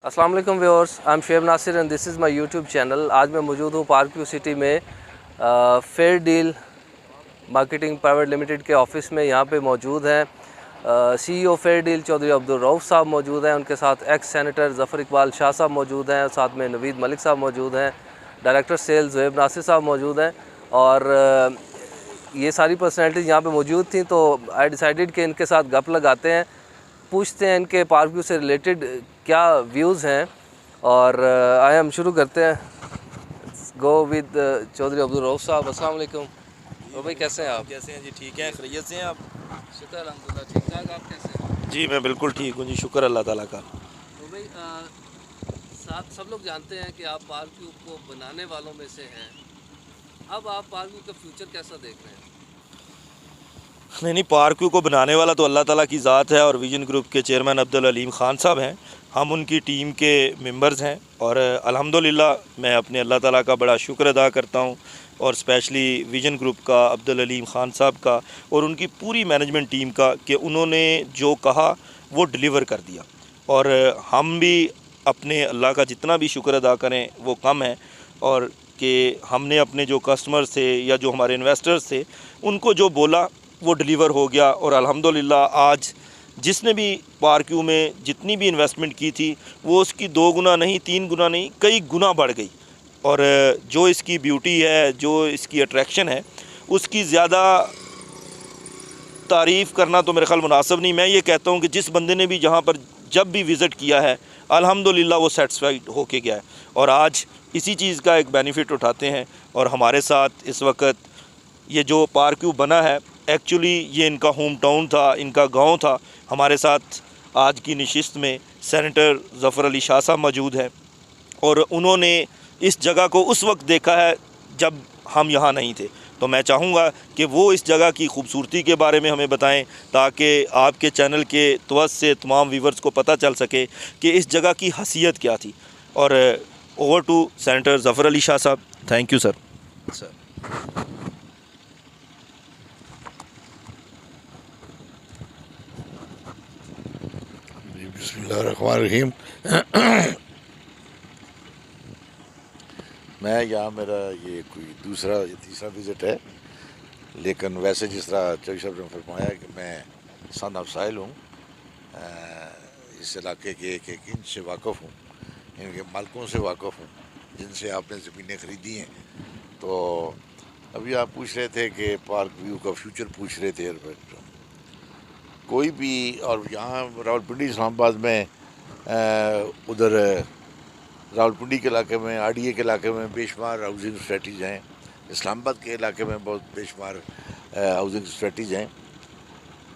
अस्सलाम वालेकुम viewers, I am Shoaib Nasir and this is my YouTube channel. आज मैं मौजूद हूँ पार्क व्यू सिटी में Fair Deal Marketing Private Limited के ऑफिस में। यहाँ पे मौजूद हैं CEO Fair Deal Chaudhry Abdul Rauf sahab मौजूद हैं। उनके साथ एक्स सेनेटर ज़फ़र इकबाल शाह साहब मौजूद हैं। साथ में नवीद मलिक साहब मौजूद हैं। डायरेक्टर सेल्स ज़ुहैब नासिर साहब मौजूद हैं। और ये सारी पर्सनैलिटीज़ यहाँ पे मौजूद थी, तो आई डिसाइडेड कि इनके साथ गप लगाते हैं, पूछते हैं इनके पार्क व्यू से रिलेटेड क्या व्यूज़ हैं। और आए हम शुरू करते हैं। गो विद चौधरी अब्दुल रऊफ साहब। अस्सलाम वालेकुम। तो भाई कैसे हैं आप? कैसे हैं जी? ठीक हैं, खैरियत से हैं आप? शुक्र अल्हम्दुलिल्लाह, ठीक ठाक। आप कैसे हैं? जी मैं बिल्कुल ठीक हूँ जी, शुक्र अल्लाह ताला का। तो भाई साथ सब लोग जानते हैं कि आप पार्क व्यू को बनाने वालों में से हैं। अब आप पार्क व्यू का फ्यूचर कैसा देख रहे हैं? नहीं, पार्क व्यू को बनाने वाला तो अल्लाह ताला की ज़ात है और विजन ग्रुप के चेयरमैन अब्दुल अलीम ख़ान साहब हैं। हम उनकी टीम के मेंबर्स हैं और अल्हम्दुलिल्लाह मैं अपने अल्लाह ताला का बड़ा शुक्र अदा करता हूँ और स्पेशली विजन ग्रुप का अब्दुल अलीम ख़ान साहब का और उनकी पूरी मैनेजमेंट टीम का कि उन्होंने जो कहा वो डिलीवर कर दिया। और हम भी अपने अल्लाह का जितना भी शुक्र अदा करें वो कम है। और कि हमने अपने जो कस्टमर थे या जो हमारे इन्वेस्टर्स थे उनको जो बोला वो डिलीवर हो गया। और अल्हम्दुलिल्लाह आज जिसने भी पार्क व्यू में जितनी भी इन्वेस्टमेंट की थी वो उसकी 2 गुना नहीं, 3 गुना नहीं, कई गुना बढ़ गई। और जो इसकी ब्यूटी है, जो इसकी अट्रैक्शन है, उसकी ज़्यादा तारीफ़ करना तो मेरे ख़्याल मुनासिब नहीं। मैं ये कहता हूँ कि जिस बंदे ने भी जहाँ पर जब भी विज़िट किया है अल्हम्दुलिल्लाह वो सेटिस्फाइड होके गया है और आज इसी चीज़ का एक बेनिफिट उठाते हैं। और हमारे साथ इस वक्त ये जो पार्क व्यू बना है एक्चुअली ये इनका होम टाउन था, इनका गांव था। हमारे साथ आज की नशिस्त में सेनेटर ज़फ़र अली शाह साहब मौजूद हैं और उन्होंने इस जगह को उस वक्त देखा है जब हम यहाँ नहीं थे। तो मैं चाहूँगा कि वो इस जगह की खूबसूरती के बारे में हमें बताएं ताकि आपके चैनल के तवज्जो से तमाम व्यूवर्स को पता चल सके कि इस जगह की हसीयत क्या थी। और over to senator Zafar Ali Shah साहब। Thank you sir. बिस्मिल्लाहिर्रहमानिर्रहीम। मैं यहाँ मेरा ये कोई दूसरा या तीसरा विज़िट है, लेकिन वैसे जिस तरह चौधरी साहब ने फरमाया कि मैं सन ऑफ साहिल हूँ, इस इलाके के एक एक इंच से वाकिफ़ हूँ, इनके मालिकों से वाकिफ़ हूँ जिनसे आपने ज़मीनें ख़रीदी हैं। तो अभी आप पूछ रहे थे कि पार्क व्यू का फ्यूचर पूछ रहे थे। कोई भी और यहाँ रावलपिंडी इस्लामाबाद में उधर रावलपिंडी के इलाके में, RDA के इलाके में बेशुमार हाउसिंग सोसाइटीज़ हैं। इस्लामाबाद के इलाके में बहुत बेशुमार हाउसिंग सोसाइटीज़ हैं।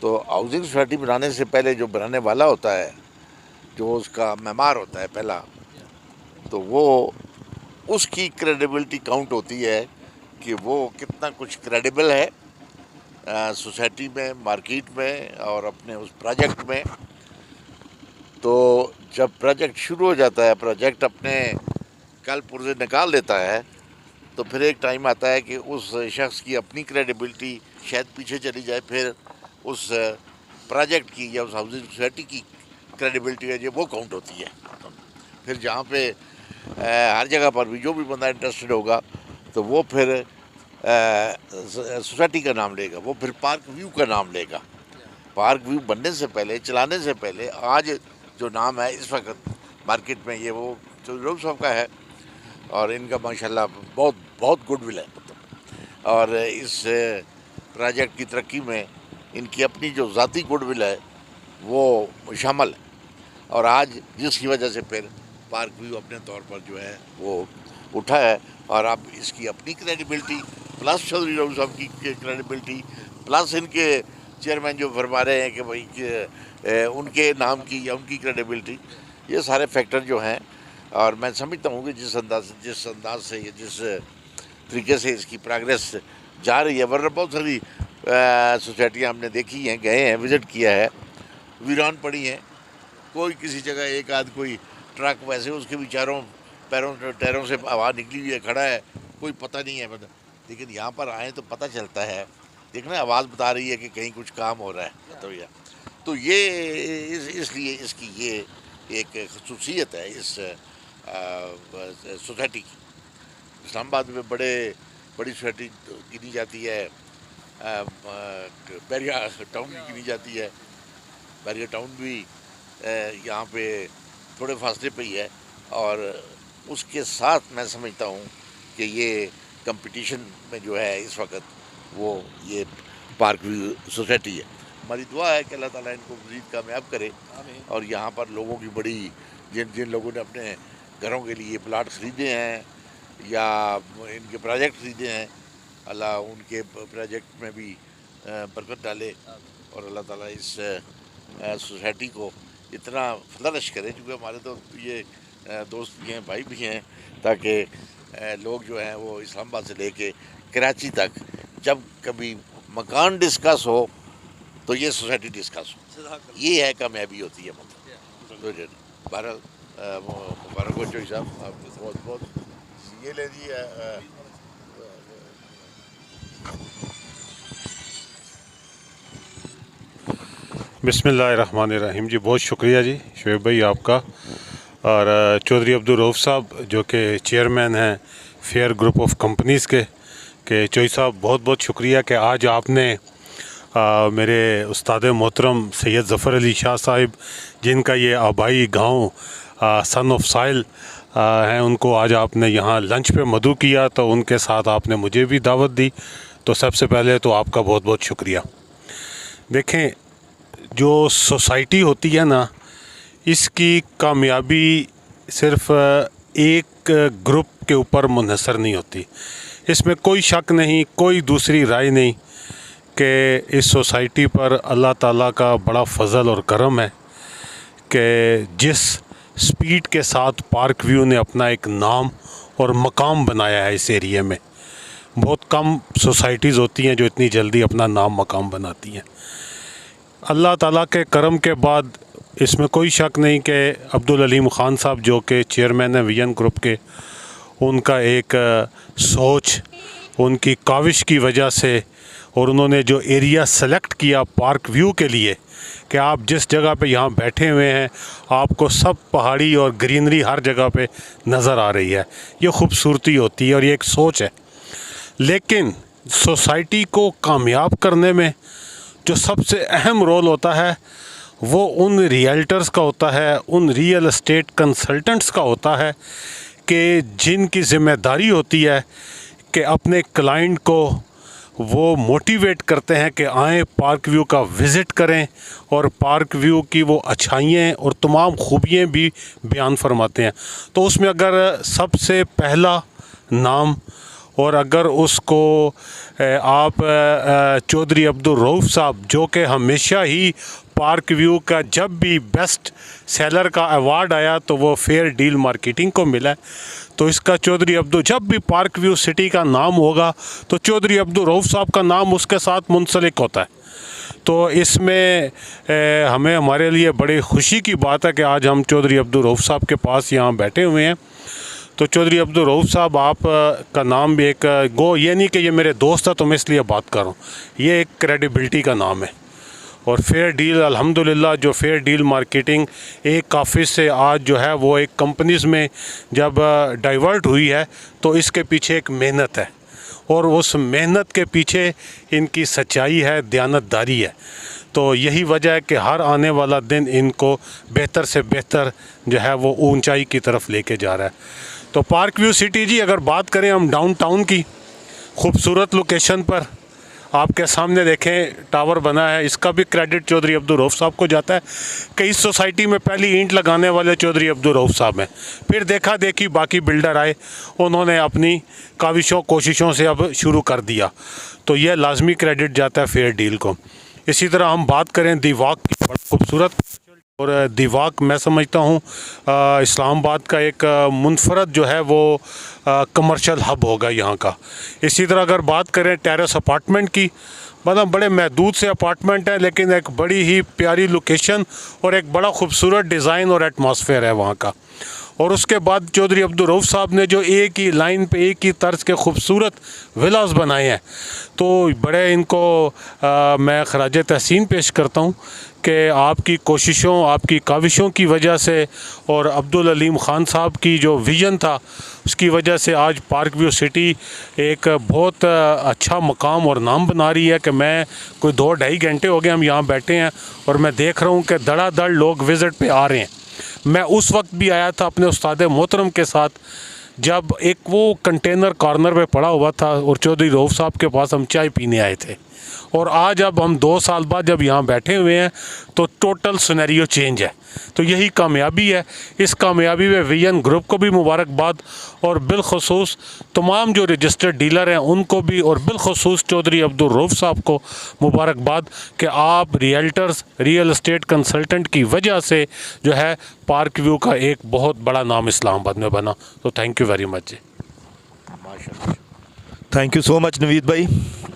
तो हाउसिंग सोसाइटी बनाने से पहले जो बनाने वाला होता है, जो उसका मेमार होता है पहला, तो वो उसकी क्रेडिबिलिटी काउंट होती है कि वो कितना कुछ क्रेडिबल है सोसाइटी में, मार्केट में और अपने उस प्रोजेक्ट में। तो जब प्रोजेक्ट शुरू हो जाता है, प्रोजेक्ट अपने कल पुर्जे निकाल देता है, तो फिर एक टाइम आता है कि उस शख्स की अपनी क्रेडिबिलिटी शायद पीछे चली जाए, फिर उस प्रोजेक्ट की या उस हाउसिंग सोसाइटी की क्रेडिबिलिटी है जो वो काउंट होती है। फिर जहाँ पे हर जगह पर भी जो भी बंदा इंटरेस्टेड होगा तो वो फिर सोसाइटी का नाम लेगा, वो फिर पार्क व्यू का नाम लेगा। पार्क व्यू बनने से पहले, चलाने से पहले, आज जो नाम है इस वक्त मार्केट में ये वो चौधरी रऊफ साहब का है और इनका माशाल्लाह बहुत बहुत गुडविल है। और इस प्रोजेक्ट की तरक्की में इनकी अपनी जो ज़ाती गुडविल है वो शामिल है। और आज जिसकी वजह से फिर पार्क व्यू अपने तौर पर जो है वो उठा है और अब इसकी अपनी क्रेडिबिलिटी प्लस चौधरी रऊफ साहब की क्रेडिबिलिटी प्लस इनके चेयरमैन जो फरमा रहे हैं कि भाई उनके नाम की या उनकी क्रेडिबिलिटी, ये सारे फैक्टर जो हैं। और मैं समझता हूँ कि जिस अंदाज से या जिस तरीके से इसकी प्रोग्रेस जा रही है, वरना बहुत सारी सोसाइटियाँ हमने देखी हैं, गए हैं, विज़िट किया है, वीरान पड़ी हैं। कोई किसी जगह एक आध कोई ट्रक वैसे उसके भी चारों टायरों से हवा निकली हुई है, खड़ा है, कोई पता नहीं है मतलब। लेकिन यहाँ पर आए तो पता चलता है, देखना आवाज़ बता रही है कि कहीं कुछ काम हो रहा है। तो ये इसलिए इसकी ये एक खसूसियत है इस सोसाइटी की। इस्लामाबाद में बड़ी सोसाइटी गिनी जाती है, बैरिया टाउन भी गिनी जाती है। बैरिया टाउन भी यहाँ पे थोड़े फासले पे ही है, और उसके साथ मैं समझता हूँ कि ये कंपटीशन में जो है इस वक्त वो ये पार्क व्यू सोसाइटी है। हमारी दुआ है कि अल्लाह ताला इनको मज़ीद कामयाब करे, और यहाँ पर लोगों की बड़ी जिन लोगों ने अपने घरों के लिए प्लाट ख़रीदे हैं या इनके प्रोजेक्ट ख़रीदे हैं, अल्लाह उनके प्रोजेक्ट में भी बरकत डाले, और अल्लाह ताला इस सोसाइटी को इतना फ्लरिश करे, क्योंकि हमारे तो ये दोस्त भी हैं, भाई भी हैं, ताकि लोग जो हैं वो इस्लामाबाद से लेके कराची तक जब कभी मकान डिस्कस हो तो ये सोसाइटी डिस्कस हो। ये है कामयाबी होती है। मतलब तो बहरहाल मुबारक हो चौधरी साहब, आपको बहुत बहुत ये ले दी बिस्मिल्लाहिर्रहमानिर्रहीम जी। बहुत शुक्रिया जी शुएब भाई आपका, और चौधरी अब्दुल रऊफ़ साहब जो कि चेयरमैन हैं फेयर ग्रुप ऑफ कंपनीज़ के चौधरी साहब, बहुत बहुत शुक्रिया कि आज आपने मेरे उस्ताद मोहतरम सैयद ज़फ़र अली शाह साहिब, जिनका ये आबाई गांव सन ऑफ साइल हैं, उनको आज आपने यहाँ लंच पे मदऊ किया, तो उनके साथ आपने मुझे भी दावत दी। तो सबसे पहले तो आपका बहुत बहुत शुक्रिया। देखें, जो सोसाइटी होती है ना, इसकी कामयाबी सिर्फ़ एक ग्रुप के ऊपर मुनहसर नहीं होती। इसमें कोई शक नहीं, कोई दूसरी राय नहीं कि इस सोसाइटी पर अल्लाह ताला का बड़ा फ़ज़ल और करम है कि जिस स्पीड के साथ पार्क व्यू ने अपना एक नाम और मकाम बनाया है इस एरिया में। बहुत कम सोसाइटीज़ होती हैं जो इतनी जल्दी अपना नाम मकाम बनाती हैं। अल्लाह ताला के करम के बाद इसमें कोई शक नहीं कि अब्दुल अलीम ख़ान साहब जो कि चेयरमैन है विजन ग्रुप के, उनका एक सोच, उनकी काविश की वजह से, और उन्होंने जो एरिया सेलेक्ट किया पार्क व्यू के लिए कि आप जिस जगह पे यहाँ बैठे हुए हैं आपको सब पहाड़ी और ग्रीनरी हर जगह पे नज़र आ रही है, ये खूबसूरती होती है और ये एक सोच है। लेकिन सोसाइटी को कामयाब करने में जो सबसे अहम रोल होता है वो उन रियल्टर्स का होता है, उन रियल एस्टेट कंसल्टेंट्स का होता है कि जिनकी ज़िम्मेदारी होती है कि अपने क्लाइंट को वो मोटिवेट करते हैं कि आएँ पार्क व्यू का विज़िट करें, और पार्क व्यू की वो अच्छाइयाँ और तमाम खूबियाँ भी बयान फरमाते हैं। तो उसमें अगर सबसे पहला नाम, और अगर उसको आप चौधरी अब्दुल रऊफ़ साहब जो कि हमेशा ही पार्क व्यू का जब भी बेस्ट सेलर का अवार्ड आया तो वो फेयर डील मार्केटिंग को मिला है, तो इसका चौधरी अब्दुल, जब भी पार्क व्यू सिटी का नाम होगा तो चौधरी अब्दुल रऊफ़ साहब का नाम उसके साथ मुंसलिक होता है। तो इसमें हमें, हमारे लिए बड़ी खुशी की बात है कि आज हम चौधरी अब्दुल रऊफ़ साहब के पास यहाँ बैठे हुए हैं। तो चौधरी अब्दुल रऊफ़ साहब, आप का नाम भी एक ये नहीं कि ये मेरे दोस्त है तो मैं इसलिए बात कर रहा हूँ, ये एक क्रेडिबिलिटी का नाम है। और फेयर डील, अल्हम्दुलिल्लाह, जो फेयर डील मार्केटिंग एक ऑफिस से आज जो है वो एक कंपनीज़ में जब डाइवर्ट हुई है, तो इसके पीछे एक मेहनत है, और उस मेहनत के पीछे इनकी सच्चाई है, दयानतदारी है। तो यही वजह है कि हर आने वाला दिन इनको बेहतर से बेहतर जो है वो ऊंचाई की तरफ लेके जा रहा है। तो पार्क व्यू सिटी जी, अगर बात करें हम डाउनटाउन की, खूबसूरत लोकेशन पर आपके सामने देखें टावर बना है, इसका भी क्रेडिट चौधरी अब्दुल रऊफ़ साहब को जाता है कि इस सोसाइटी में पहली ईंट लगाने वाले चौधरी अब्दुल रऊफ़ साहब हैं। फिर देखा देखी बाकी बिल्डर आए, उन्होंने अपनी काविशों कोशिशों से अब शुरू कर दिया, तो यह लाजमी क्रेडिट जाता है फेयर डील को। इसी तरह हम बात करें दी वॉक की, बड़ा खूबसूरत, और दी वॉक मैं समझता हूँ इस्लामाबाद का एक मुनफरद जो है वो कमर्शियल हब होगा यहाँ का। इसी तरह अगर बात करें टेरेस अपार्टमेंट की, मतलब बड़े महदूद से अपार्टमेंट हैं, लेकिन एक बड़ी ही प्यारी लोकेशन और एक बड़ा खूबसूरत डिज़ाइन और एटमॉस्फेयर है वहाँ का। और उसके बाद चौधरी अब्दुल रऊफ़ साहब ने जो एक ही लाइन पे एक ही तर्ज के खूबसूरत विलास बनाए हैं, तो बड़े इनको मैं खराज तहसीन पेश करता हूँ कि आपकी कोशिशों, आपकी काविशों की वजह से और अब्दुल अलीम ख़ान साहब की जो विज़न था उसकी वजह से आज पार्क व्यू सिटी एक बहुत अच्छा मकाम और नाम बना रही है। कि मैं कोई 2-2.5 घंटे हो गए हम यहाँ बैठे हैं और मैं देख रहा हूँ कि धड़ाधड़ लोग विज़िट पे आ रहे हैं। मैं उस वक्त भी आया था अपने उस्ताद मोहतरम के साथ जब एक वो कंटेनर कॉर्नर पे पड़ा हुआ था और चौधरी रऊफ़ साहब के पास हम चाय पीने आए थे। और आज अब हम 2 साल बाद जब यहाँ बैठे हुए हैं तो टोटल सिनेरियो चेंज है। तो यही कामयाबी है। इस कामयाबी में विजन ग्रुप को भी मुबारकबाद और बिलखसूस तमाम जो रजिस्टर्ड डीलर हैं उनको भी, और बिलखसूस चौधरी अब्दुल रऊफ़ साहब को मुबारकबाद कि आप रियल्टर्स, रियल एस्टेट कंसल्टेंट की वजह से जो है पार्क व्यू का एक बहुत बड़ा नाम इस्लामाबाद में बना। तो thank you very much ji. Thank you so much Naveed भाई।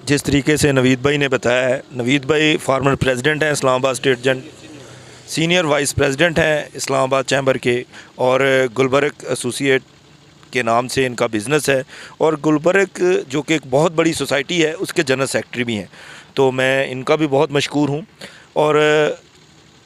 जिस तरीके से नवीद भाई ने बताया है, नवीद भाई फार्मर प्रेसिडेंट हैं इस्लामाबाद स्टेट जन, सीनियर वाइस प्रेसिडेंट हैं इस्लामाबाद चैम्बर के, और गुलबर्ग एसोसिएट के नाम से इनका बिज़नेस है, और गुलबर्ग जो कि एक बहुत बड़ी सोसाइटी है उसके जनरल सेक्रेटरी भी हैं। तो मैं इनका भी बहुत मशकूर हूँ। और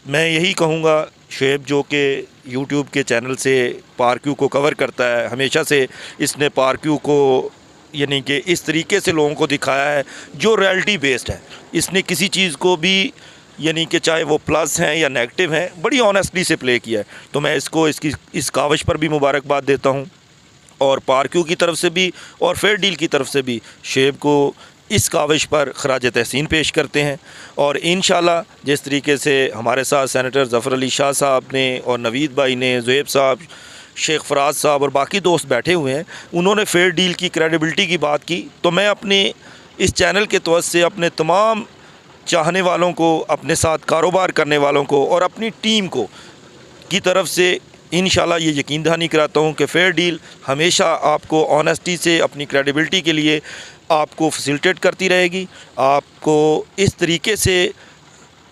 मैं यही कहूँगा, शुएब जो कि यूट्यूब के चैनल से पार्क व्यू को कवर करता है, हमेशा से इसने पार्क व्यू को यानी कि इस तरीके से लोगों को दिखाया है जो रियलिटी बेस्ड है। इसने किसी चीज़ को भी यानी कि चाहे वो प्लस हैं या नेगेटिव हैं, बड़ी ऑनेस्टली से प्ले किया है। तो मैं इसको इस काविश पर भी मुबारकबाद देता हूँ, और पार्क व्यू की तरफ से भी और फेयर डील की तरफ से भी शुएब को इस काविश पर खराज तहसीन पेश करते हैं। और इंशाल्लाह जिस तरीके से हमारे साथ सेनेटर ज़फ़र अली शाह साहब ने और नवीद भाई ने, ज़ुहैब साहब, शेख फराज साहब और बाकी दोस्त बैठे हुए हैं, उन्होंने फेयर डील की क्रेडिबिलिटी की बात की। तो मैं अपने इस चैनल के तौर से अपने तमाम चाहने वालों को, अपने साथ कारोबार करने वालों को और अपनी टीम को की तरफ से इंशाल्लाह ये यकीन दहानी कराता हूँ कि फ़ेयर डील हमेशा आपको ऑनेस्टी से अपनी क्रेडिबिलिटी के लिए आपको फैसिलिटेट करती रहेगी। आपको इस तरीके से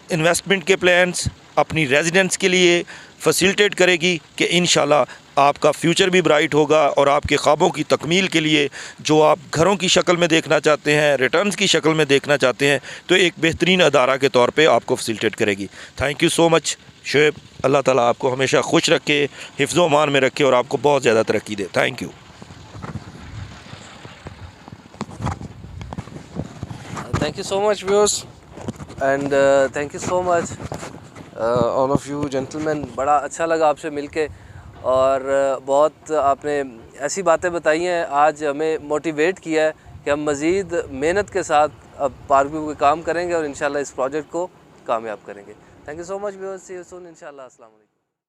इन्वेस्टमेंट के प्लान्स अपनी रेजिडेंस के लिए फैसिलिटेट करेगी कि इंशाल्लाह आपका फ्यूचर भी ब्राइट होगा, और आपके ख्वाबों की तकमील के लिए जो आप घरों की शक्ल में देखना चाहते हैं, रिटर्न्स की शक्ल में देखना चाहते हैं, तो एक बेहतरीन अदारा के तौर पे आपको फैसिलिटेट करेगी। Thank you so much Shoaib. अल्लाह ताला आपको हमेशा खुश रखे, हिफ्ज़ो अमान में रखे और आपको बहुत ज़्यादा तरक्की दे। Thank you. Thank you so much viewers, and thank you so much all of you gentleman. बड़ा अच्छा लगा आपसे मिलके, और बहुत आपने ऐसी बातें बताई हैं, आज हमें मोटिवेट किया है कि हम मज़ीद मेहनत के साथ अब पार्क व्यू पे काम करेंगे और इंशाल्लाह इस प्रोजेक्ट को कामयाब करेंगे। Thank you so much viewers, see you soon इंशाल्लाह। अस्सलाम वालेकुम।